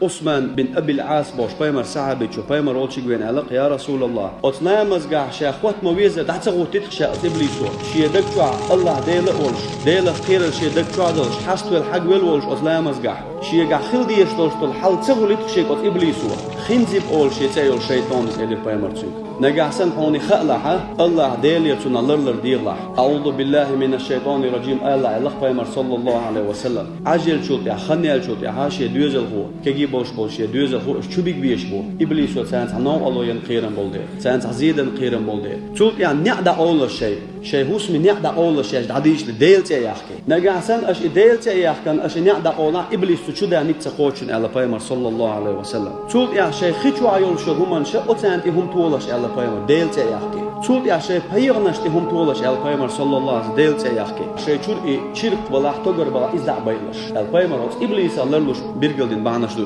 عثمان بن أبي العاص باش بايمر صحابي شو بايمر أول شيء وين علق يا رسول الله أتنا مزجع شاخوت مويزة دعت غوتيت شاء إبليسو شيء دكتور الله ديل أولش ديل خير شيء دكتور دلش حست الحق والولش أتنا مزجع شيء جع خل ديش دلش تل حل تغلط شيء قط إبليسو خنزب أول شيء تأيل شيطان إلى بايمر شو نجع سن هوني خلعها الله ديل يتنا لرلر ديرلح أعوذ بالله من الشيطان الرجيم الله علق بايمر صلى الله عليه وسلم عجل شوت يا خنيل شوت يا هاشي دوزل هو كي boş ya düze ho çubik bir iş bu iblis o sen sana Allah'ın kıyran boldu sen ziden kıyran boldu çult ya ne da olur şey husmi ne da olur şey da dişli değilse yahki ne gasen aş değilse yahkan aş ne da ola iblis şu da nit koçun Allah peygamber sallallahu aleyhi ve sellem çult ya şey hiç ayol şu human şey o sen hum tuolaş Allah peygamber değilse yahki çult ya şey peygamber hum tuolaş Allah peygamber sallallahu aleyhi değilse yahki şey çult çirk valah togar bala izda baylaş Allah peygamber iblis Allah'ın bir gildin bağnaşlı